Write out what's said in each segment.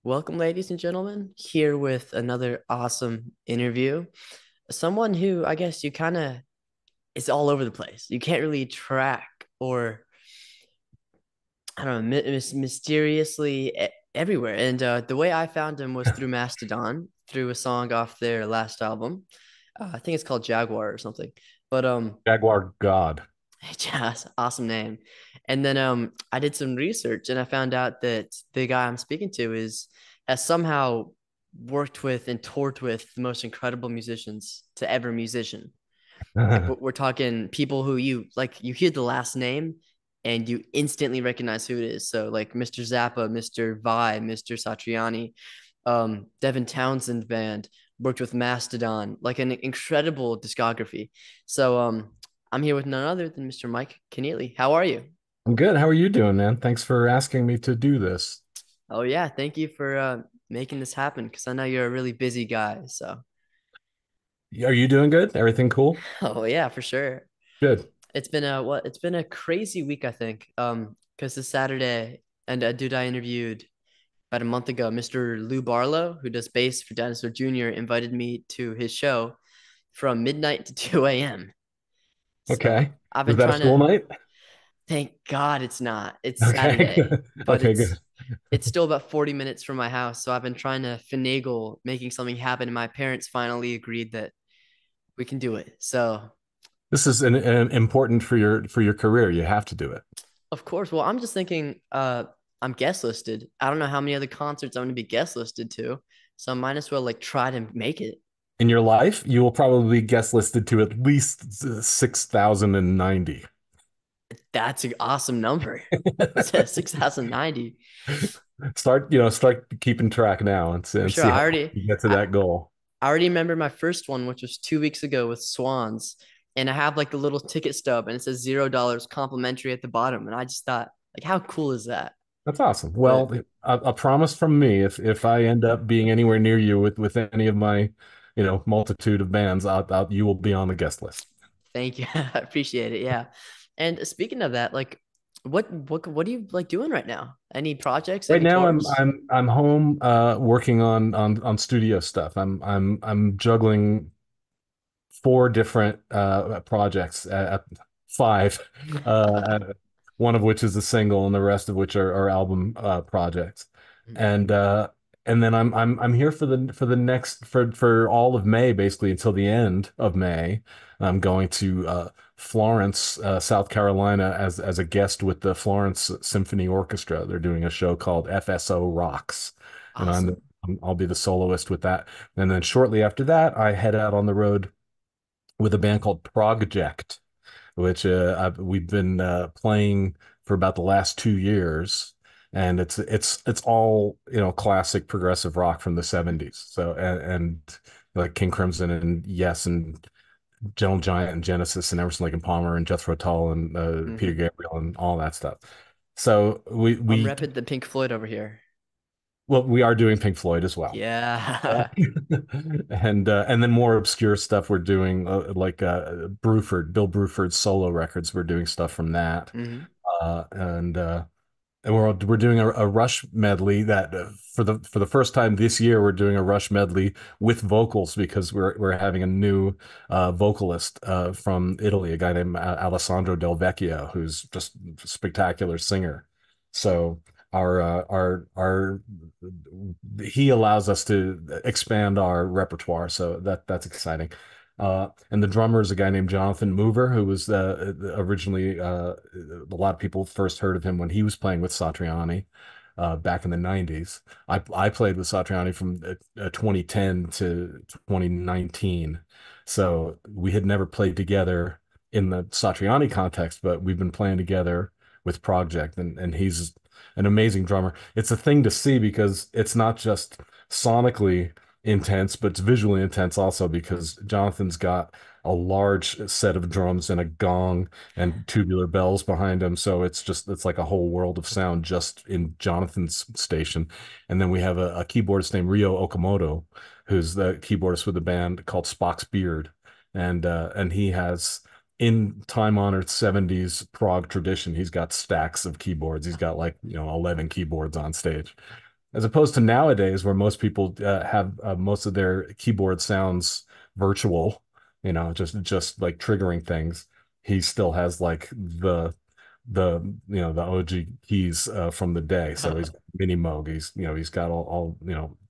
Welcome, ladies and gentlemen, here with another awesome interview. Someone who I guess you kind of is all over the place. You can't really track or I don't know, mysteriously everywhere. And the way I found him was through Mastodon, through a song off their last album. I think it's called Jaguar or something. But Jaguar God. just awesome name. And then I did some research and I found out that the guy I'm speaking to is has somehow worked with and toured with the most incredible musicians to ever musician. Like we're talking people who you hear the last name and you instantly recognize who it is. So like Mr. Zappa, Mr. Vi, Mr. Satriani, Devin Townsend band, worked with Mastodon, like an incredible discography. So I'm here with none other than Mr. Mike Keneally. How are you? I'm good. How are you doing, man? Thanks for asking me to do this. Oh yeah, thank you for making this happen because I know you're a really busy guy. So Are you doing good? Everything cool? oh yeah, for sure. Good. It's been a crazy week, I think. Because this Saturday and a dude I interviewed about a month ago, Mr. Lou Barlow, who does bass for Dinosaur Jr., invited me to his show from midnight to 2 a.m. So Okay. I've Is been that a trying school to night? thank God it's not. It's Okay. Saturday, Good. but Okay, good. it's still about 40 minutes from my house. So I've been trying to finagle making something happen, and my parents finally agreed that we can do it. So This is an important for your career. You have to do it. of course. Well, I'm just thinking, I'm guest listed. I don't know how many other concerts I'm gonna be guest listed to, so I might as well like try to make it. In your life, you will probably guest listed to at least 6,090. That's an awesome number. It says 6,090 Start keeping track now for and sure. see how you get to I, that goal. I already remember my first one, which was 2 weeks ago with Swans, and I have like the little ticket stub, and it says $0 complimentary at the bottom, and I just thought, like, how cool is that? That's awesome. But Well, a promise from me, if I end up being anywhere near you with any of my, multitude of bands, you will be on the guest list. thank you, I appreciate it. Yeah, and speaking of that, like, what are you like doing right now? Any projects? Right Any now, tours? I'm home working on studio stuff. I'm juggling four different projects at five, uh, one of which is a single, and the rest of which are album projects. And and then I'm here for the next for all of May, basically until the end of May. I'm going to Florence, South Carolina, as a guest with the Florence Symphony Orchestra. They're doing a show called FSO Rocks, and Awesome. I'll be the soloist with that. And then shortly after that, I head out on the road with a band called Project, which we've been playing for about the last 2 years, and it's all classic progressive rock from the '70s. So and like King Crimson and Yes and Gentle Giant and Genesis and Emerson Lake and Palmer and Jethro Tull and Peter Hmm. Gabriel and all that stuff. So I'm we repping the Pink Floyd over here. well we are doing Pink Floyd as well. Yeah. And then more obscure stuff we're doing like Bill Bruford's solo records. We're doing stuff from that, Hmm. uh, and uh, and we're doing a Rush medley that for the first time this year we're doing a Rush medley with vocals because we're having a new vocalist from Italy, a guy named Alessandro Del Vecchio, who's just a spectacular singer. So our he allows us to expand our repertoire, so that's exciting. And the drummer is a guy named Jonathan Mover, who was originally a lot of people first heard of him when he was playing with Satriani back in the '90s. I played with Satriani from 2010 to 2019, so we had never played together in the Satriani context, but we've been playing together with Project, and he's an amazing drummer. It's a thing to see because it's not just sonically intense, but it's visually intense also because Jonathan's got a large set of drums and a gong and tubular bells behind him. So it's like a whole world of sound just in Jonathan's station. And then we have a keyboardist named Ryo Okamoto, who's the keyboardist with a band called Spock's Beard. And he has in time-honored '70s Prague tradition, he's got stacks of keyboards. He's got like 11 keyboards on stage. As opposed to nowadays where most people have most of their keyboard sounds virtual, just like triggering things. He still has like the OG keys from the day. So he's got mini Moog. He's got all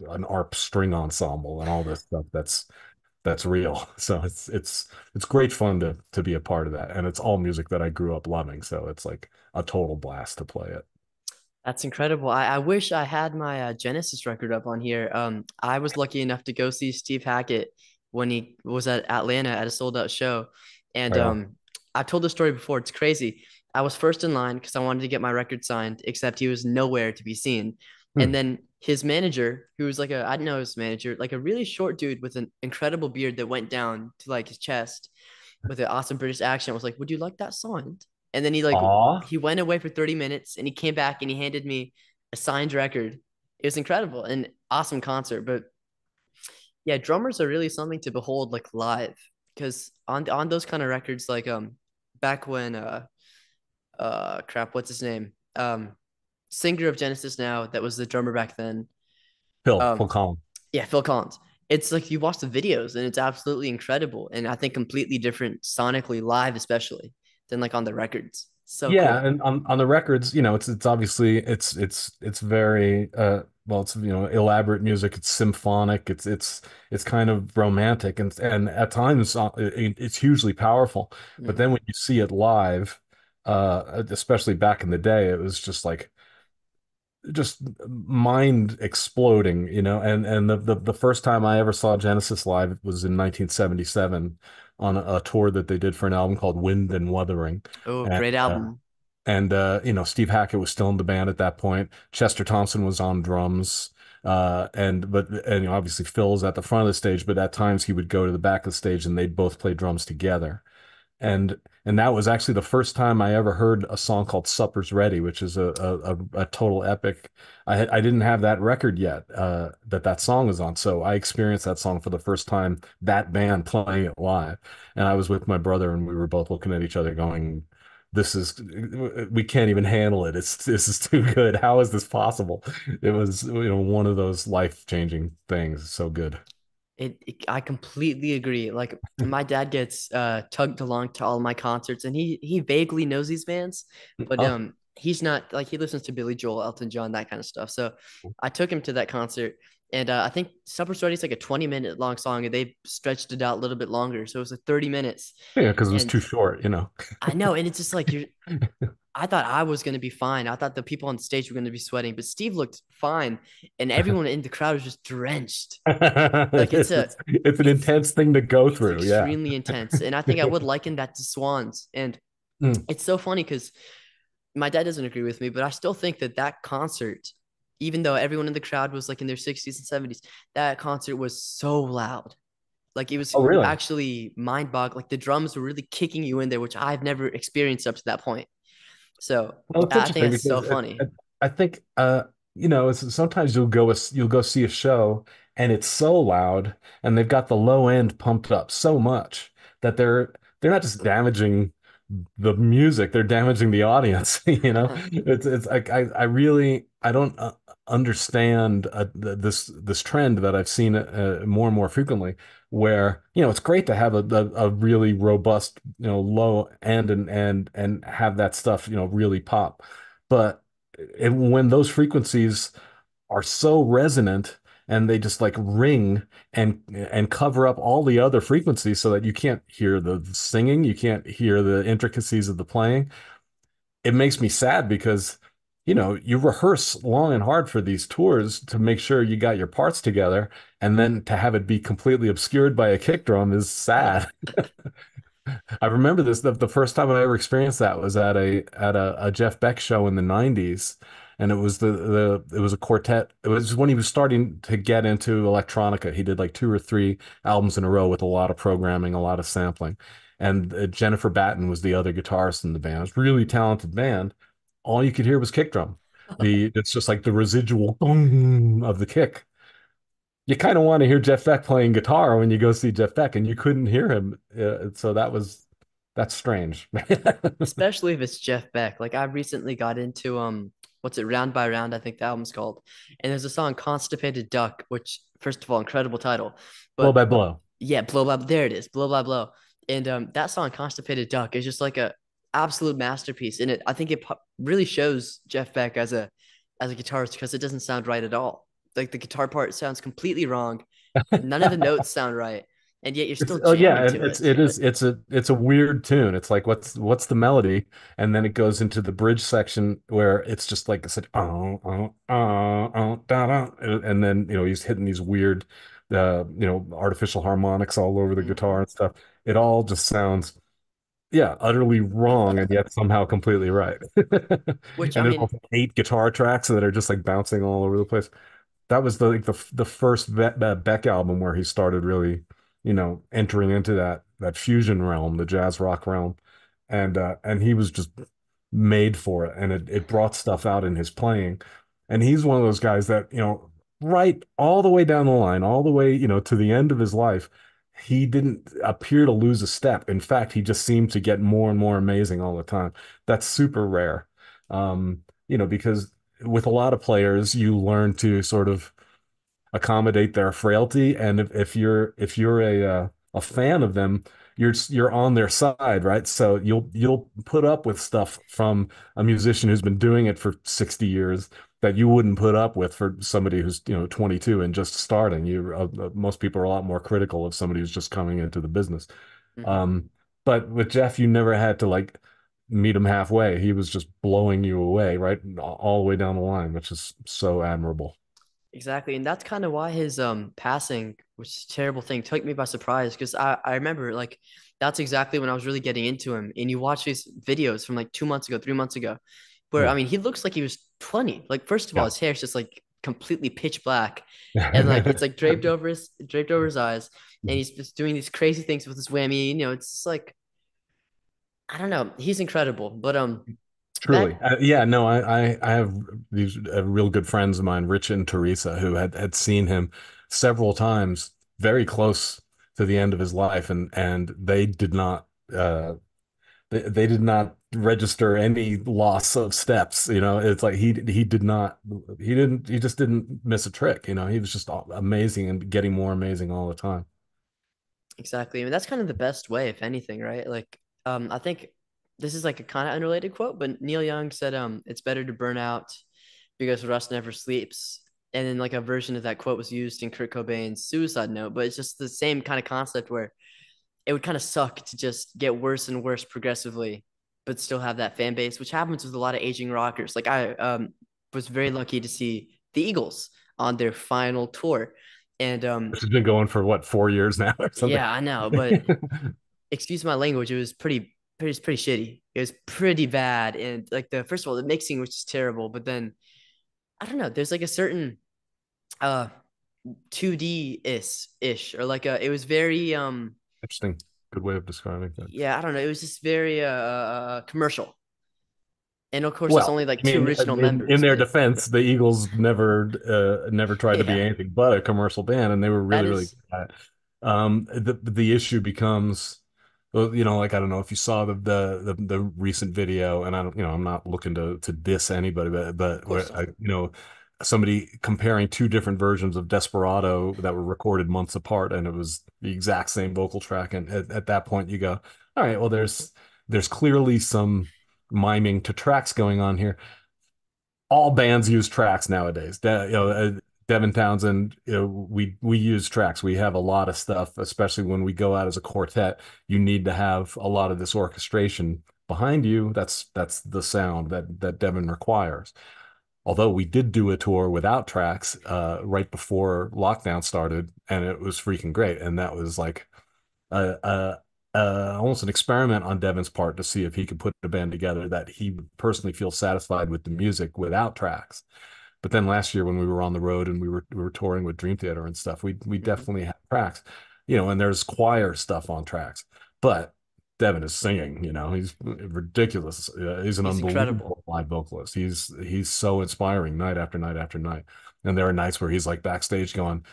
an ARP string ensemble and all this stuff that's real. So it's great fun to be a part of that. And it's all music that I grew up loving. So it's like a total blast to play it. That's incredible. I wish I had my Genesis record up on here. I was lucky enough to go see Steve Hackett when he was at Atlanta at a sold out show. And Right on. I've told this story before. It's crazy. I was first in line because I wanted to get my record signed, except he was nowhere to be seen. And Hmm. then his manager, who was like I didn't know his manager, like a really short dude with an incredible beard that went down to like his chest with an awesome British accent, was like, "Would you like that signed?" And then Aw. he went away for 30 minutes and he came back and he handed me a signed record. It was incredible and awesome concert. But yeah, drummers are really something to behold like live because on those kind of records, like back when crap, what's his name? Singer of Genesis now, that was the drummer back then. Phil Um, Collins. yeah, Phil Collins. It's like you watch the videos and it's absolutely incredible. And I think completely different sonically live, especially than like on the records. So Yeah, cool. and on the records, it's obviously it's very well, it's elaborate music, it's symphonic, it's kind of romantic and at times it's hugely powerful. But Mm. then when you see it live, especially back in the day, it was just mind exploding, and the first time I ever saw Genesis live was in 1977 on a tour that they did for an album called Wind and Wuthering. Oh, And great album. Steve Hackett was still in the band at that point. Chester Thompson was on drums. And obviously Phil was at the front of the stage, but at times he would go to the back of the stage and they'd both play drums together. And and that was actually the first time I ever heard a song called Supper's Ready, which is a total epic. I didn't have that record yet, that song was on. So I experienced that song for the first time, that band playing it live. And I was with my brother and we were both looking at each other going, we can't even handle it. This is too good. How is this possible? It was, one of those life-changing things. So good. I completely agree. Like my dad gets tugged along to all my concerts and he vaguely knows these bands, but Oh, he's not like he listens to Billy Joel, Elton John, that kind of stuff. So I took him to that concert and I think Supper Story is like a 20-minute long song and they stretched it out a little bit longer. So it was like 30 minutes. yeah, because it was And too short. I know, and it's just like I thought I was gonna be fine. I thought the people on stage were gonna be sweating, but Steve looked fine, and everyone in the crowd was just drenched. Like It's an it's intense thing to go it's through. Yeah. extremely intense, and I think I would liken that to Swans. And Mm. it's so funny because my dad doesn't agree with me, but I still think that that concert, even though everyone in the crowd was like in their 60s and 70s, that concert was so loud. Like it was Oh, really? actually mind-boggling. Like the drums were really kicking you in there, which I've never experienced up to that point. So Well, it's I think interesting it's so because funny. I think sometimes you'll go see a show and it's so loud and they've got the low end pumped up so much that they're not just damaging the music, they're damaging the audience. It's like I really I don't understand this trend that I've seen more and more frequently, where it's great to have a really robust low end and have that stuff really pop, but when those frequencies are so resonant and they just like ring and cover up all the other frequencies so that you can't hear the singing, you can't hear the intricacies of the playing. It makes me sad because you rehearse long and hard for these tours to make sure you got your parts together, and then to have it be completely obscured by a kick drum is sad. I remember this the first time I ever experienced that was at a Jeff Beck show in the 90s. And it was it was a quartet. It was when he was starting to get into electronica. He did like two or three albums in a row with a lot of programming, a lot of sampling. And Jennifer Batten was the other guitarist in the band. It was a really talented band. All you could hear was kick drum. It's just like the residual boom of the kick. You kind of want to hear Jeff Beck playing guitar when you go see Jeff Beck, and you couldn't hear him. So that's strange. Especially if it's Jeff Beck. Like I recently got into what's it, Round by Round, I think the album's called. And there's a song Constipated Duck, which first of all, incredible title. Blow But by blow. yeah, blow by there it is, blow by blow. And that song Constipated Duck is just like a absolute masterpiece. And I think it really shows Jeff Beck as a guitarist because it doesn't sound right at all. Like the guitar part sounds completely wrong. None of the notes sound right, and yet you're It's still oh yeah, jamming and to it. it's a weird tune. It's like what's the melody, and then it goes into the bridge section where it's just like I said, da, da, and then he's hitting these weird, artificial harmonics all over the Mhm. guitar and stuff. It all just sounds yeah utterly wrong and yet somehow completely right. Which I And there's mean, also 8 guitar tracks that are just like bouncing all over the place. That was the first Beck album where he started really, entering into that fusion realm, the jazz rock realm, and he was just made for it, and it brought stuff out in his playing, and he's one of those guys that right all the way down the line, all the way to the end of his life, he didn't appear to lose a step. In fact, he just seemed to get more and more amazing all the time. That's super rare, because with a lot of players, you learn to sort of accommodate their frailty, and if you're a fan of them, you're on their side, right? So you'll put up with stuff from a musician who's been doing it for 60 years that you wouldn't put up with for somebody who's 22 and just starting. Most people are a lot more critical of somebody who's just coming into the business. mhm. um, but with Jeff, you never had to like meet him halfway. He was just blowing you away, right? All the way down the line, which is so admirable. Exactly, and that's kind of why his passing, which is a terrible thing, took me by surprise because I remember like that's exactly when I was really getting into him. And you watch these videos from like 2 months ago, 3 months ago, where I Yeah. mean he looks like he was 20. Like first of all, Yeah. his hair is just like completely pitch black, and like it's like draped over his eyes, and he's just doing these crazy things with his whammy. It's just like I don't know, he's incredible. But Truly. back Yeah, no, I have these real good friends of mine, Rich and Teresa, who had seen him several times, very close to the end of his life, and uh they did not register any loss of steps. It's like he did not he just didn't miss a trick. He was just amazing and getting more amazing all the time. Exactly. I mean, that's kind of the best way, if anything, right? Like, I think this is like a kind of unrelated quote, but Neil Young said, it's better to burn out because rust never sleeps. And then like a version of that quote was used in Kurt Cobain's Suicide Note, but it's just the same kind of concept where it would kind of suck to just get worse and worse progressively, but still have that fan base, which happens with a lot of aging rockers. Like I was very lucky to see the Eagles on their final tour. And This has been going for what, 4 years now or something. yeah, I know, but excuse my language, it was pretty shitty. It was pretty bad. And like the first of all, the mixing was just terrible. But then I don't know, there's like a certain uh 2D ish or like it was very Interesting. Good way of describing that. yeah, I don't know, it was just very commercial. And of course, it's Well, only like I two mean, original in members, their but defense, the Eagles never tried to be yeah, anything but a commercial band, and they were that really, really is good at it. The issue becomes, well, like I don't know if you saw the recent video, and I don't, I'm not looking to diss anybody, of but course where not. somebody comparing two different versions of Desperado that were recorded months apart, and it was the exact same vocal track, and at that point you go, all right, well, there's clearly some miming to tracks going on here. All bands use tracks nowadays. Devin Townsend, we use tracks. We have a lot of stuff, especially when we go out as a quartet. You need to have a lot of this orchestration behind you. That's the sound that Devin requires. Although we did do a tour without tracks right before lockdown started, and it was freaking great. And that was like almost an experiment on Devin's part to see if he could put a band together that he would personally feel satisfied with the music without tracks. But then last year when we were on the road and we were touring with Dream Theater and stuff, we Hmm. definitely had tracks, and there's choir stuff on tracks. But Devin is singing, he's ridiculous. He's an He's incredible. unbelievable live vocalist. He's so inspiring night after night after night. And there are nights where he's like backstage going,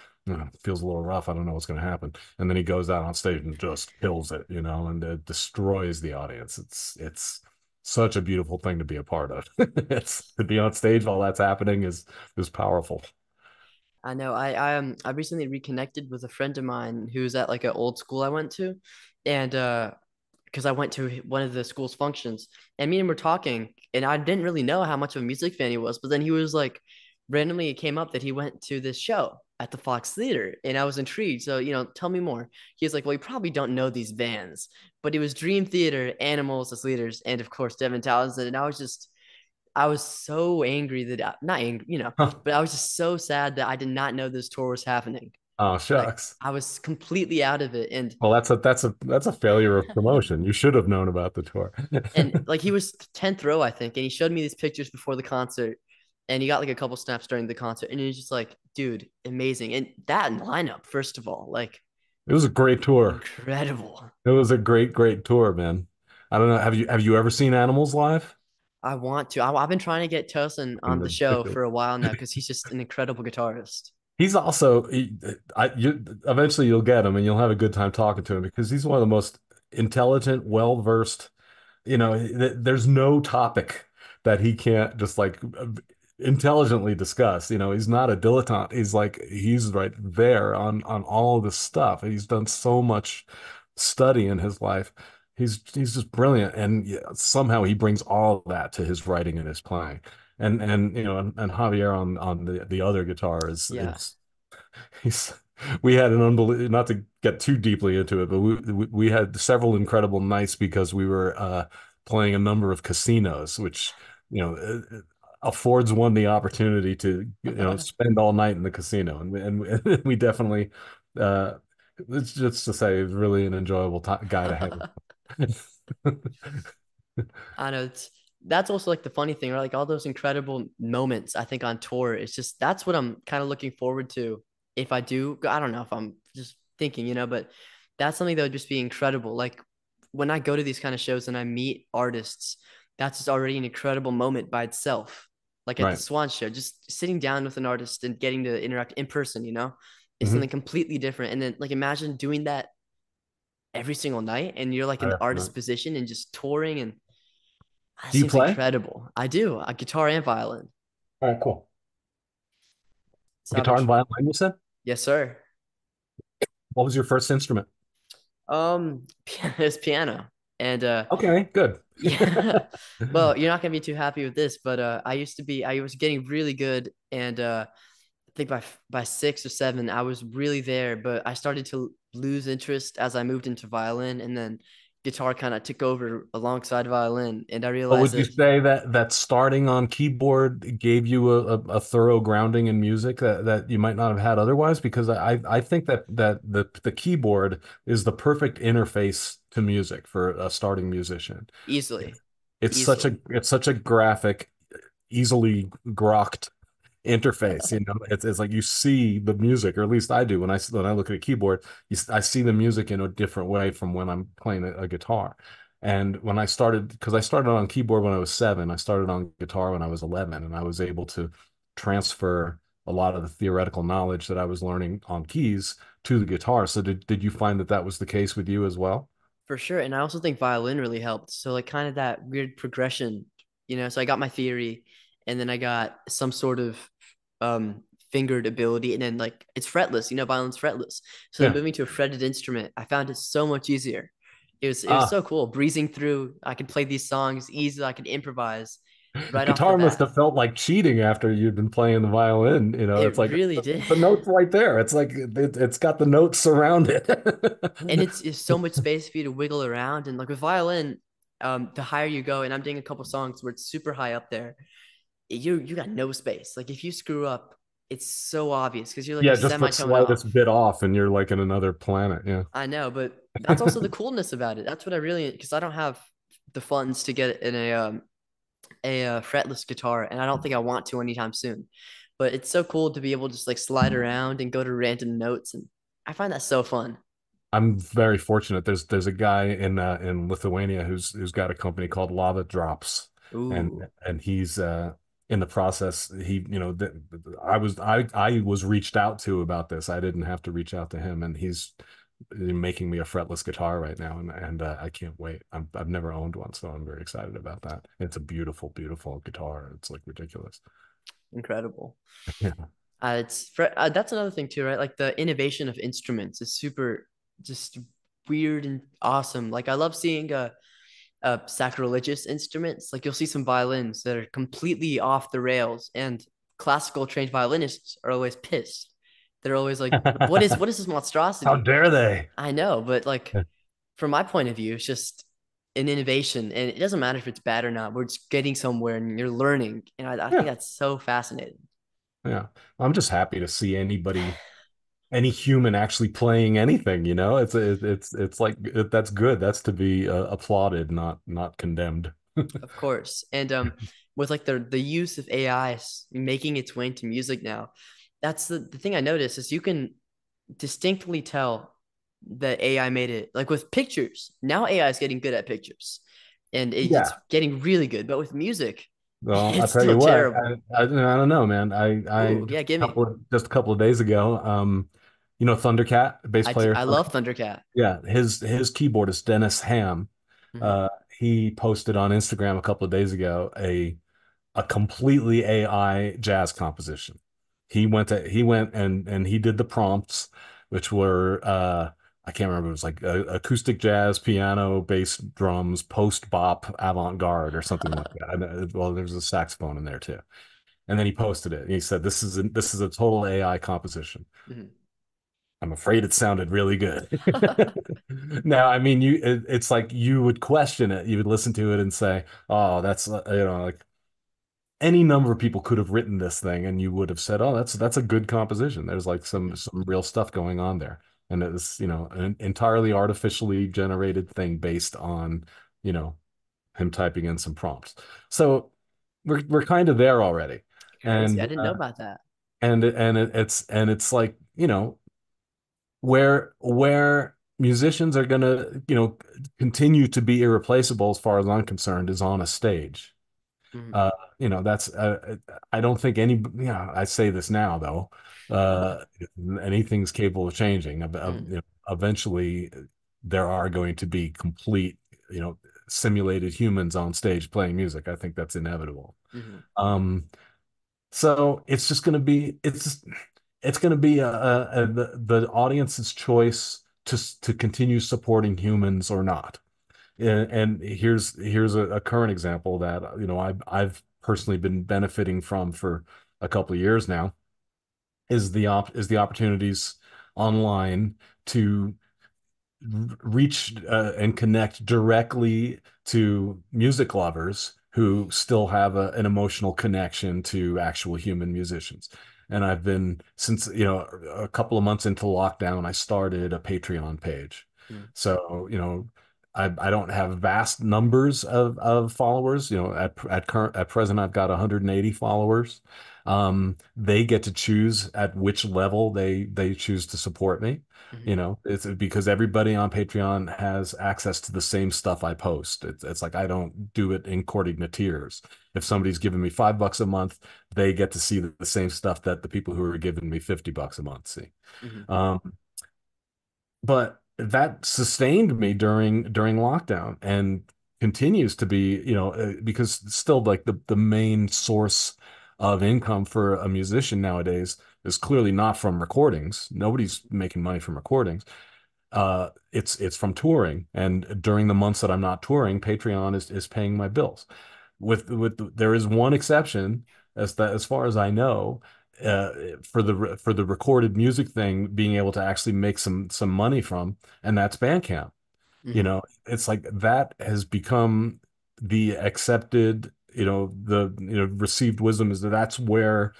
feels a little rough. I don't know what's going to happen. And then he goes out on stage and just kills it, and it destroys the audience. It's such a beautiful thing to be a part of. It's to be on stage while that's happening is powerful. I know. I recently reconnected with a friend of mine who's at like an old school I went to, and because I went to one of the school's functions, and me and him were talking, and I didn't really know how much of a music fan he was, but then he was like, randomly it came up that he went to this show at the Fox Theater, and I was intrigued. So, tell me more. He was like, well, you probably don't know these bands, but it was Dream Theater, Animals as leaders, and of course Devin Townsend, and I was so angry that not angry, Huh. but I was just so sad that I did not know this tour was happening. Oh, Like shucks. I was completely out of it, and Well, that's a failure of promotion. You should have known about the tour. like he was 10th row, I think, and he showed me these pictures before the concert, and he got like a couple snaps during the concert, and he was just like, dude, amazing. And that lineup, first of all, like It was a great tour. incredible. It was a great, great tour, man. I don't know. Have you ever seen Animals live? I want to. I've been trying to get Tosin And on the show for a while now because he's just an incredible guitarist. he's also eventually you'll get him and you'll have a good time talking to him because he's one of the most intelligent, well-versed. There's no topic that he can't just like intelligently discuss. He's not a dilettante. He's right there on all of this stuff. He's done so much study in his life. He's just brilliant, and yeah, somehow he brings all of that to his writing and his playing. And Javier on the other guitar is Yeah. is he's we had an unbelievable, not to get too deeply into it, but we had several incredible nights because we were playing a number of casinos, which you know affords one the opportunity to spend all night in the casino, and we definitely it's just to say it's really an enjoyable guy to hang. I know that's also like the funny thing, right? Like all those incredible moments I think on tour. It's just that's what I'm kind of looking forward to if I do. I don't know if I'm just thinking, but that's something that would just be incredible. Like when I go to these kind of shows and I meet artists, that's just already an incredible moment by itself. Like at the Right. Swan show, just sitting down with an artist and getting to interact in person, is Hmm. something completely different. And then like imagine doing that every single night and you're like in the artist position and just touring and that Do you seems play? incredible. I do a guitar and violin. All right, cool. So how Guitar about and you? violin, you said? Yes, sir. What was your first instrument? It's piano. And Okay, good. yeah. Well, you're not gonna be too happy with this, but I was getting really good and I think by 6 or 7 I was really there, but I started to lose interest as I moved into violin and then guitar kind of took over alongside violin and I But realized would you that say that starting on keyboard gave you a thorough grounding in music that you might not have had otherwise? Because I think that the keyboard is the perfect interface to music for a starting musician. easily, It's such a easily. it's such a graphic, easily grokked interface. It's like you see the music, or at least I do when I look at a keyboard. I see the music in a different way from when I'm playing a guitar. And when I started, because I started on keyboard when I was 7, I started on guitar when I was 11, and I was able to transfer a lot of the theoretical knowledge that I was learning on keys to the guitar. So did you find that that was the case with you as well? For sure. And I also think violin really helped. So like kind of that weird progression, so I got my theory and then I got some sort of fingered ability and then like it's fretless, violin's fretless. So then Yeah. moving to a fretted instrument, I found it so much easier. It was Ah, so cool. Breezing through, I could play these songs easily, I could improvise right off the guitar must bat. have felt like cheating after you'd been playing the violin. It's It like really did. the notes right there. It's like it's got the notes surrounded. And it's so much space for you to wiggle around. And like with violin, the higher you go, and I'm doing a couple songs where it's super high up there, you got no space. Like if you screw up, it's so obvious because you're like a Yeah, just the semitone off. slightest bit off, and you're like in another planet. Yeah. I know, but that's also the coolness about it. That's what I really because I don't have the funds to get in a fretless guitar, and I don't think I want to anytime soon. But it's so cool to be able to just like slide around and go to random notes, and I find that so fun. I'm very fortunate. There's a guy in Lithuania who's got a company called Lava Drops, Ooh, and he's in the process. I was reached out to about this. I didn't have to reach out to him, and he's making me a fretless guitar right now, and I can't wait. I've never owned one, so I'm very excited about that. It's a beautiful, beautiful guitar. It's like ridiculous. Incredible. Yeah. That's another thing too, right? Like the innovation of instruments is super just weird and awesome. Like I love seeing sacrilegious instruments. Like you'll see some violins that are completely off the rails, and classical trained violinists are always pissed. They're always like, what is this How monstrosity? dare they? I know, but like from my point of view, it's just an innovation, and it doesn't matter if it's bad or not. We're just getting somewhere, and you're learning, and I think Yeah, that's so fascinating. yeah. I'm just happy to see any human actually playing anything, you know? It's like that's good. That's to be applauded, not condemned. Of course. And with like the use of AI making its way into music now, that's the thing I noticed is you can distinctly tell that AI made it. Like with pictures, now AI is getting good at pictures, and it's Yeah. getting really good. But with music, Well, I'll it's tell still you what, terrible. I don't know, man. I Ooh, yeah, give me. just a couple of days ago, you know, Thundercat, bass player. I love Thundercat. Yeah, his keyboardist Dennis Ham, Hmm. uh, he posted on Instagram a couple of days ago a completely AI jazz composition. He went and he did the prompts, which were I can't remember. It was like acoustic jazz, piano, bass, drums, post bop, avant garde, or something like that. Well, there's a saxophone in there too. And then he posted it. And he said, this is a total AI composition." Hmm. I'm afraid it sounded really good. Now, I mean, it's like you would question it. You would listen to it and say, "Oh, that's you know, like any number of people could have written this thing," and you would have said, "Oh, that's a good composition. There's like some real stuff going on there." And it's, you know, an entirely artificially generated thing based on, you know, him typing in some prompts. So we're kind of there already. Crazy. I And didn't know about that. it's like, you know, where musicians are gonna, you know, continue to be irreplaceable as far as I'm concerned is on a stage. Hmm. Uh, you know, that's I don't think any, yeah, I say this now though. Uh, Anything's capable of changing. Hmm. You know, eventually there are going to be complete, you know, simulated humans on stage playing music. I think that's inevitable. Hmm. Um, so it's just going to be it's going to be the audience's choice to continue supporting humans or not. And here's a current example that, you know, I've personally been benefiting from for a couple of years now is the opportunities online to reach and connect directly to music lovers who still have an emotional connection to actual human musicians. And I've been, since, you know, a couple of months into lockdown, I started a Patreon page. Hmm. So, you know, I don't have vast numbers of followers. You know, at present, I've got 180 followers. They get to choose at which level they choose to support me. Hmm. You know, it's because everybody on Patreon has access to the same stuff I post. It's like I don't do it according to tiers. If somebody's giving me $5 a month, they get to see the same stuff that the people who are giving me $50 a month see. Hmm. Um, but that sustained me during lockdown and continues to be, you know, because still like the main source of income for a musician nowadays is clearly not from recordings. Nobody's making money from recordings. It's from touring, and during the months that I'm not touring, Patreon is paying my bills. There is one exception, as far as I know, uh, for the recorded music thing, being able to actually make some money from, and that's Bandcamp. You Hmm. know, it's like that has become the accepted, you know, the, you know, received wisdom is that that's where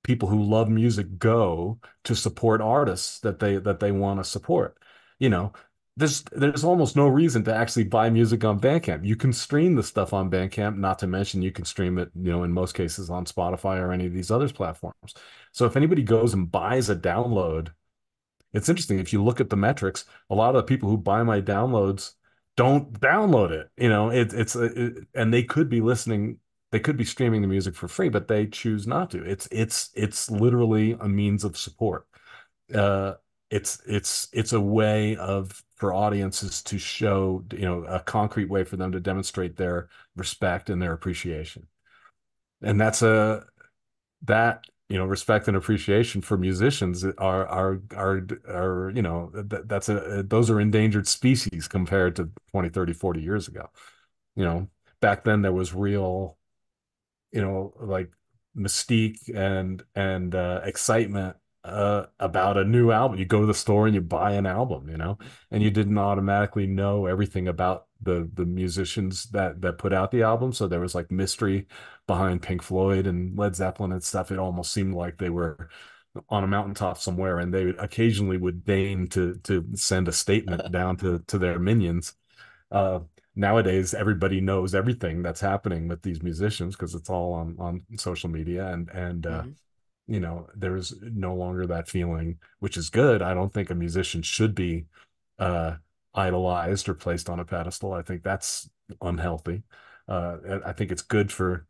people who love music go to support artists that they want to support. You know, there's almost no reason to actually buy music on Bandcamp. You can stream the stuff on Bandcamp, not to mention you can stream it, you know, in most cases on Spotify or any of these other platforms. So if anybody goes and buys a download, it's interesting. If you look at the metrics, a lot of the people who buy my downloads don't download it. You know, and they could be listening, they could be streaming the music for free, but they choose not to. It's literally a means of support. Uh, it's a way of for audiences to show, a concrete way for them to demonstrate their respect and their appreciation. And that respect and appreciation for musicians are that's those are endangered species compared to 20, 30, 40 years ago. you know Back then there was real, like mystique and excitement about a new album. You go to the store and you buy an album, and you didn't automatically know everything about the musicians that put out the album. So there was like mystery behind Pink Floyd and Led Zeppelin and stuff. It almost seemed like they were on a mountaintop somewhere, and they occasionally would deign to send a statement down to their minions. uh, Nowadays everybody knows everything that's happening with these musicians because it's all on social media, and Hmm. there's no longer that feeling, which is good. I don't think a musician should be uh idolized or placed on a pedestal. I think that's unhealthy. I think it's good for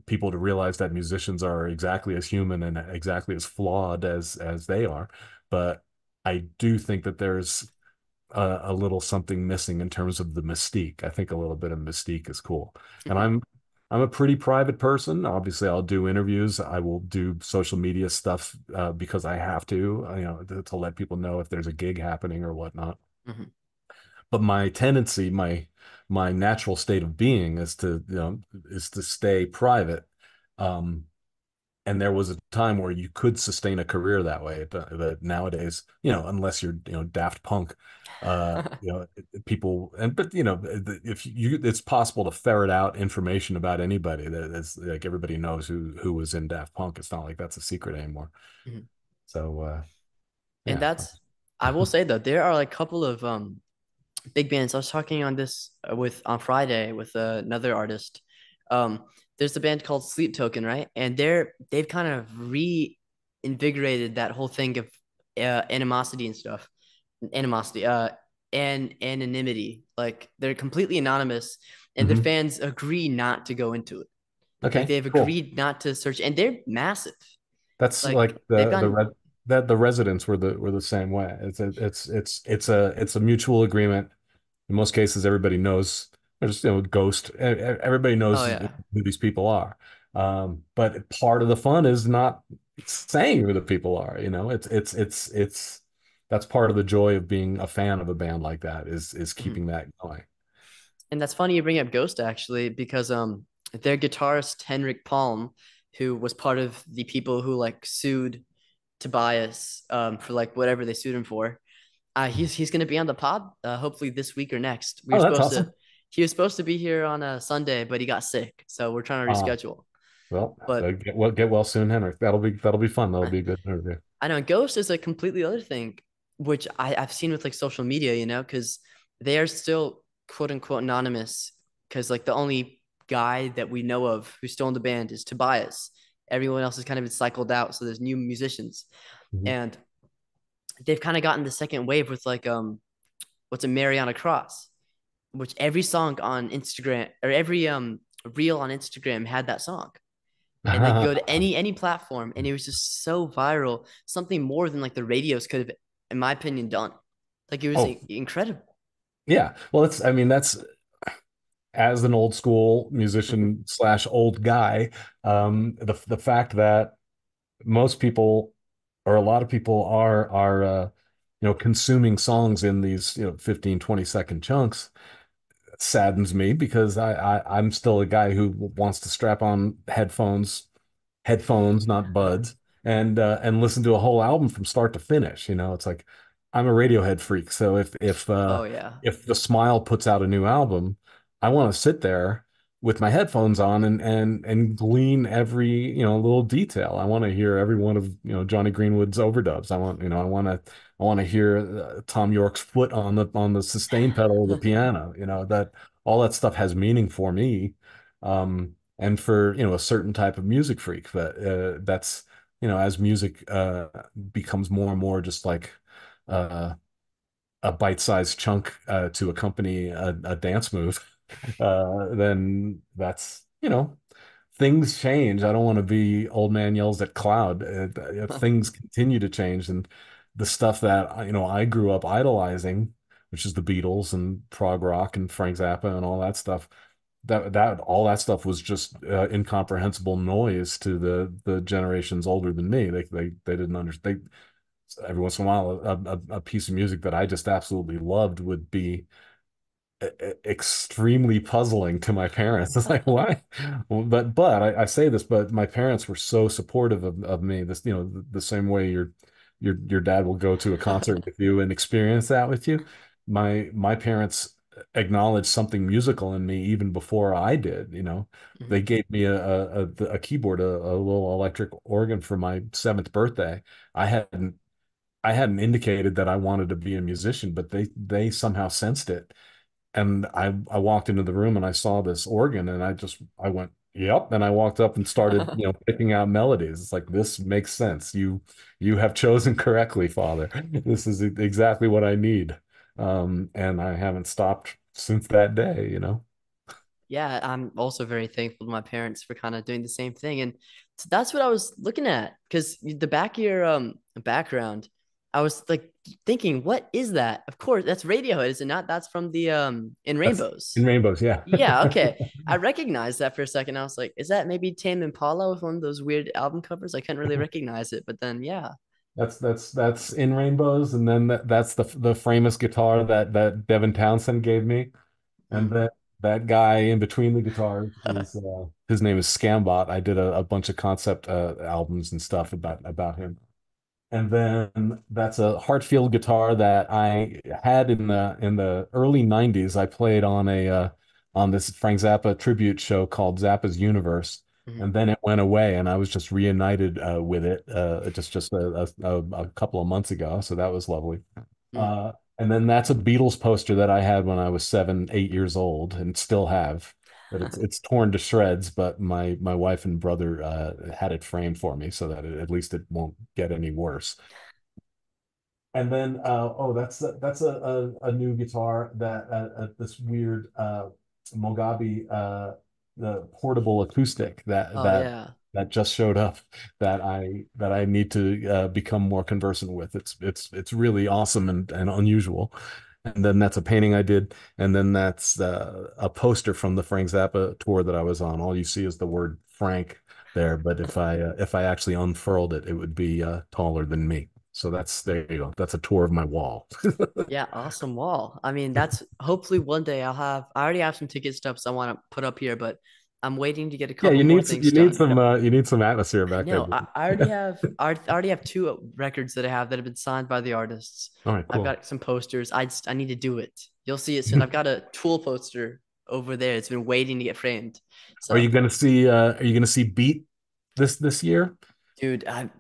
people to realize that musicians are exactly as human and exactly as flawed as they are. But I do think that there's a little something missing in terms of the mystique. I think a little bit of mystique is cool. And Hmm. I'm a pretty private person. Obviously, I'll do interviews. I will do social media stuff because I have to, to let people know if there's a gig happening or whatnot. Hmm. But my tendency, my natural state of being is to stay private. Um, and there was a time where you could sustain a career that way, but nowadays, unless you're, Daft Punk, people, but if it's possible to ferret out information about anybody. That's like everybody knows who was in Daft Punk. It's not like that's a secret anymore. Hmm. So And yeah. that's, I will say though, there are like a couple of big bands. I was talking on this with on Friday with another artist. Um, there's a band called Sleep Token, right? And they've kind of reinvigorated that whole thing of animosity and stuff, animosity, and anonymity. Like they're completely anonymous, and their Mhm. fans agree not to go into it. Like Okay, they've cool. agreed not to search, and they're massive. That's like Like they've gotten, the residents were the same way. It's a mutual agreement. In most cases, everybody knows. There's, ghost. Everybody knows oh yeah. who these people are. But part of the fun is not saying who the people are. It's that's part of the joy of being a fan of a band like that is Mhm. keeping that going. And that's funny you bring up Ghost actually, because their guitarist Henrik Palm, who was part of the people who like sued Tobias for like whatever they sued him for. He's gonna be on the pod hopefully this week or next. Oh, that's awesome. He was supposed to be here on a Sunday, but he got sick, so we're trying to Uh, reschedule. well, But get well soon, Henrik. That'll be fun. That'll I, be a good interview. I know Ghost is a completely other thing, which I've seen with like social media, because they are still quote unquote anonymous. Because like the only guy that we know of who's still in the band is Tobias. Everyone else has kind of been cycled out, so there's new musicians, Mhm. and they've kind of gotten the second wave with like what's a Mariana Cross, which every song on Instagram or every reel on Instagram had that song. And they could go to any platform and it was just so viral, something more than like the radios could have, in my opinion, done. Like it was Oh, incredible. yeah. Well, I mean, that's as an old school Mhm. musician slash old guy, the fact that most people or a lot of people are consuming songs in these 15-20 second chunks saddens me because I'm still a guy who wants to strap on headphones, not buds, and listen to a whole album from start to finish. It's like I'm a Radiohead freak, so Oh yeah. if the Smile puts out a new album, I want to sit there with my headphones on and glean every little detail. I want to hear every one of Johnny Greenwood's overdubs. I want to hear Tom York's foot on the sustain pedal of the piano. That all that stuff has meaning for me. And for a certain type of music freak, but that's as music becomes more and more just like uh, a bite-sized chunk to accompany a dance move, then that's things change. I don't want to be old man yells at cloud. Things continue to change, and the stuff that I grew up idolizing, which is the Beatles and prog rock and Frank Zappa and all that stuff. That all that stuff was just incomprehensible noise to the generations older than me. They didn't understand. Every once in a while, a piece of music that I just absolutely loved would be extremely puzzling to my parents. It's like, why? Well, but I say this, but my parents were so supportive of me. This, the same way your dad will go to a concert with you and experience that with you. My parents acknowledged something musical in me even before I did. They Mhm. gave me a keyboard, a little electric organ for my seventh birthday. I hadn't I hadn't indicated that I wanted to be a musician, but they somehow sensed it. And I walked into the room and I saw this organ and I went, yep. And I walked up and started, picking out melodies. It's like, this makes sense. You have chosen correctly, Father. This is exactly what I need. And I haven't stopped since that day. Yeah, I'm also very thankful to my parents for kind of doing the same thing. And so that's what I was looking at because the back of your background, I was like thinking, what is that? Of course, that's Radiohead, is it not? That's from the In That's in Rainbows. rainbows, yeah. Yeah, okay. I recognized that for a second. I was like, is that maybe Tame Impala with one of those weird album covers? I couldn't really recognize it, but then yeah. That's in rainbows, and then that's the famous guitar that Devin Townsend gave me. And Mm. that guy in between the guitars is his name is Scambot. I did a bunch of concept albums and stuff about him. And then that's a Hartfield guitar that I had in the early 90s. I played on this Frank Zappa tribute show called Zappa's Universe. Mhm. And then it went away, and I was just reunited with it just a couple of months ago. So that was lovely. Mm. And then that's a Beatles poster that I had when I was 7, 8 years old, and still have. But it's torn to shreds. But my wife and brother had it framed for me so that at least it won't get any worse. And then that's a new guitar that this weird Mogabe the portable acoustic that Oh that yeah. that just showed up that I need to become more conversant with. It's really awesome and unusual. And then that's a painting I did, and then that's a poster from the Frank Zappa tour that I was on. All you see is the word Frank there, but if I actually unfurled it, it would be taller than me. So there you go. That's a tour of my wall. Yeah, awesome wall. I mean, that's hopefully one day I already have some ticket stubs I want to put up here, but I'm waiting to get a Yeah, couple more you things need done. some atmosphere I back there. know. I already have two records that I have that have been signed by the artists. All right, I've cool. got some posters. I need to do it. You'll see it soon. I've got a Tool poster over there. It's been waiting to get framed. So, Are you gonna see Beat this year? dude, I'm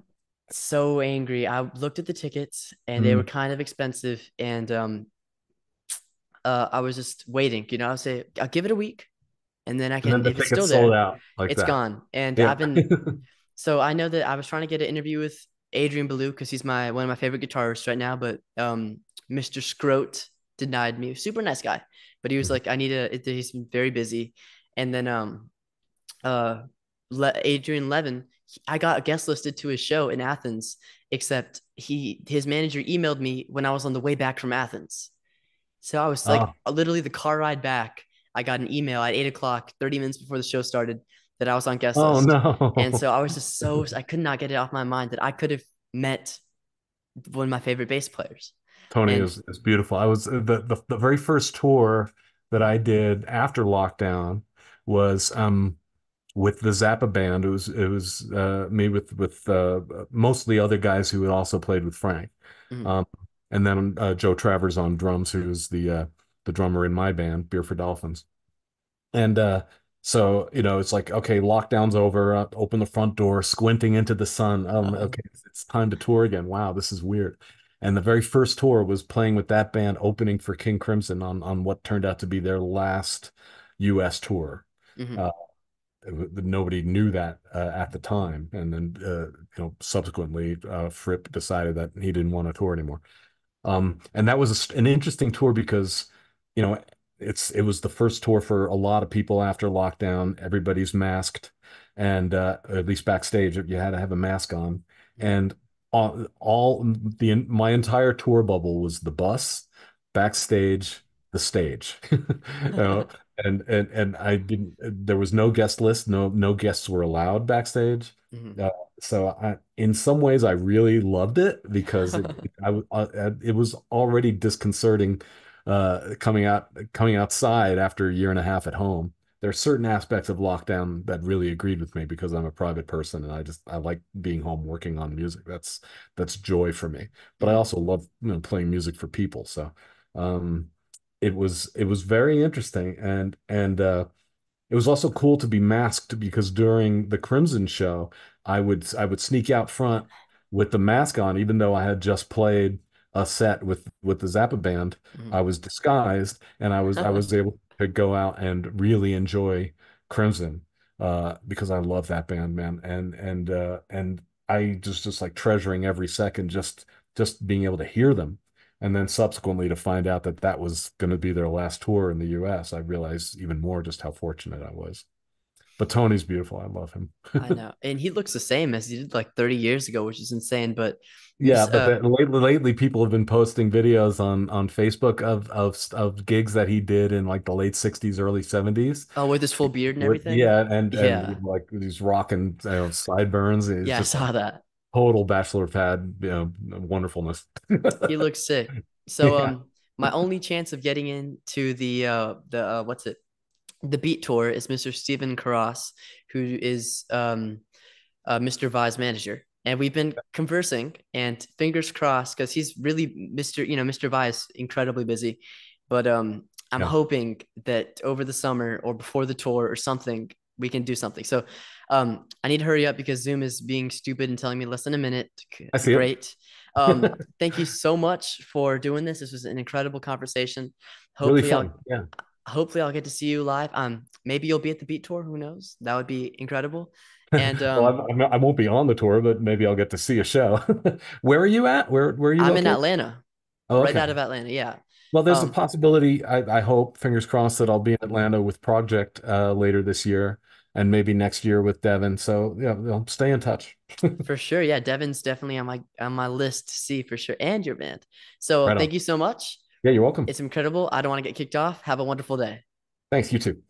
so angry. I looked at the tickets and they were Mm. kind of expensive, and I was just waiting. I'll say I'll give it a week, and then I And then can, the if it's tickets still sold there, out like it's that. gone. And Yeah. so I know that I was trying to get an interview with Adrian Belew because he's my one of my favorite guitarists right now, but Mr. Scroat denied me. Super nice guy, but he was like, I need he's been very busy. And then uh Adrian Levin, I got guest listed to his show in Athens, except his manager emailed me when I was on the way back from Athens. So I was like, Oh, literally the car ride back, I got an email at 8 o'clock, 30 minutes before the show started, that I was on guest oh list. And no. so I was just I could not get it off my mind that I could have met one of my favorite bass players. Tony And is beautiful. I was the very first tour that I did after lockdown was with the Zappa band. It was me with mostly other guys who had also played with Frank. mm, Um, and then Joe Travers on drums, who's the drummer in my band, Beer for Dolphins. And so, it's like, okay, lockdown's over, open the front door, squinting into the sun. Okay, it's time to tour again. Wow, this is weird. And the very first tour was playing with that band opening for King Crimson on what turned out to be their last US tour. mhm. Uh, Nobody knew that at the time. And then, subsequently, Fripp decided that he didn't want to tour anymore. And that was an interesting tour because, you know, it was the first tour for a lot of people after lockdown. Everybody's masked. and at least backstage, you had to have a mask on. Mhm. And all the my entire tour bubble was the bus, backstage, the stage. You know, and I didn't. There was no guest list. No guests were allowed backstage. Mhm. Uh, in some ways, I really loved it because it was already disconcerting coming outside after a year and a half at home. There are certain aspects of lockdown that really agreed with me because I'm a private person and I like being home working on music. That's joy for me. But I Mhm. also love, playing music for people. So um, it was very interesting, and it was also cool to be masked because during the Crimson show, I would sneak out front with the mask on, even though I had just played a set with the Zappa band. Mhm. I was disguised, and I was able to go out and really enjoy Crimson because I love that band, man, and I just like treasuring every second, just being able to hear them. And then subsequently to find out that that was going to be their last tour in the US, I realized even more just how fortunate I was. But Tony's beautiful. I love him. I know. And he looks the same as he did like 30 years ago, which is insane. But Yeah, this but lately people have been posting videos on Facebook of gigs that he did in like the late 60s, early 70s. oh, with his full beard and With everything. yeah, and Yeah. like these rocking sideburns. It's Yeah, I just saw that. total bachelor pad, wonderfulness. He looks sick. So Yeah, my only chance of getting into the what's it? The Beat Tour is Mr. Stephen Carras, who is Mr. Vi's manager. And we've been conversing and fingers crossed because he's really Mr. Vi is incredibly busy. But I'm yeah. hoping that over the summer or before the tour or something, we can do something. So I need to hurry up because Zoom is being stupid and telling me less than a minute. I see it. Great. Thank you so much for doing this. This was an incredible conversation. Really Hopefully fun. I'll Yeah. hopefully I'll get to see you live. Maybe you'll be at the Beat Tour. Who knows? That would be incredible. And Well, I won't be on the tour, but maybe I'll get to see a show. Where are you at? Where are you I'm in located? Atlanta, Oh, right okay. out of Atlanta. Yeah. Well, there's a Um, possibility. I hope, fingers crossed, that I'll be in Atlanta with Project later this year, and maybe next year with Devin. So yeah, stay in touch. for sure. Yeah, Devin's definitely on my list to see for sure, and your band. So Right on. thank you so much. Yeah, you're welcome. It's incredible. I don't want to get kicked off. Have a wonderful day. Thanks. You too.